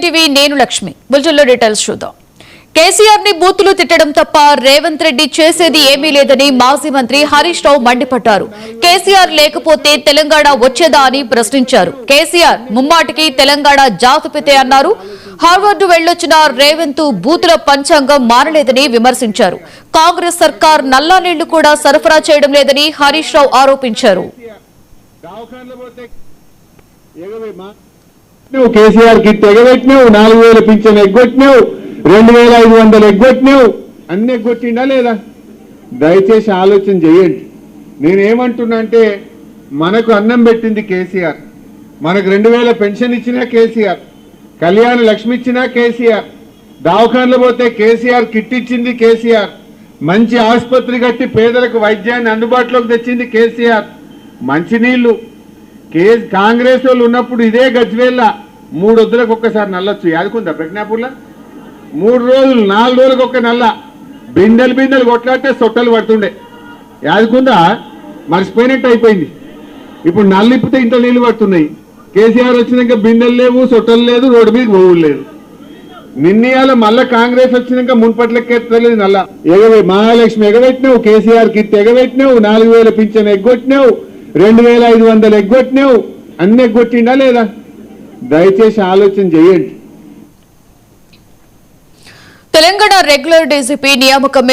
TV నేను లక్ష్మి బులెటిన్లో details చూద్దాం. కేసీఆర్ ని బూతులు తిట్టడం తప్ప రేవంత్ రెడ్డి చేసేది ఏమీ లేదని మాజీ మంత్రి హరీష్ రావు మండిపడ్డారు. కేసీఆర్ లేకపోతే తెలంగాణ వచ్చేదా అని ప్రశ్నించారు. కేసీఆర్ ముమ్మాటికి తెలంగాణ జాతిపితే అన్నారు. హార్వర్డ్ వెళ్లొచ్చిన రేవంత్ బూతుల పంచాంగం మారలేదని విమర్శించారు. కాంగ్రెస్ సర్కార్ నల్లా నీళ్లు కూడా సరఫరా చేయడం లేదని హరీష్ రావు ఆరోపించారు. నువ్వు కేసీఆర్ కిట్ ఎగబెట్టినావు, 4000 పింఛన్ ఎగ్గొట్టినావు, 2500 ఎగ్గొట్టినావు, అన్ని ఎగ్గొట్టిండా లేదా? దయచేసి ఆలోచన చేయండి. నేనేమంటున్నా అంటే మనకు అన్నం పెట్టింది కేసీఆర్, మనకు 2000 పెన్షన్ ఇచ్చినా కేసీఆర్, కళ్యాణ లక్ష్మి ఇచ్చినా కేసీఆర్, దవాఖానలో పోతే కేసీఆర్ కిట్ ఇచ్చింది కేసీఆర్, మంచి ఆసుపత్రి కట్టి పేదలకు వైద్యాన్ని అందుబాటులోకి తెచ్చింది కేసీఆర్, మంచినీళ్లు కాంగ్రెస్ వాళ్ళు ఉన్నప్పుడు ఇదే గజ్వేల్ల 3 వద్దులకు ఒక్కసారి నల్లొచ్చు. యాదుకుందా ప్రజ్ఞాపూర్లో 3 రోజులు 4 రోజులకు ఒక్క నల్ల, బిందెలు కొట్లాడితే సొట్టలు పడుతుండే. యాదుకుందా? మర్చిపోయినట్టు అయిపోయింది. ఇప్పుడు నల్లిప్పితే ఇంట్లో నీళ్లు పడుతున్నాయి. కేసీఆర్ వచ్చినాక బిందెలు లేవు, సొట్టలు లేదు, రోడ్డు మీద పోవులు లేదు. నిన్నయాల మళ్ళా కాంగ్రెస్ వచ్చినాక మున్పట్లెక్కేస్తలేదు నల్ల. మహాలక్ష్మి ఎగబెట్టినావు, కేసీఆర్ కిట్ ఎగబెట్టినావు, 4000 పింఛన్ ఎగ్గొట్టినావు, 2500 ఎగ్గొట్టినావు, అన్ని ఎగ్గొట్టిండా లేదా? దయచేసి ఆలోచన చేయండి. తెలంగాణ రెగ్యులర్ డీజీపీ నియామకం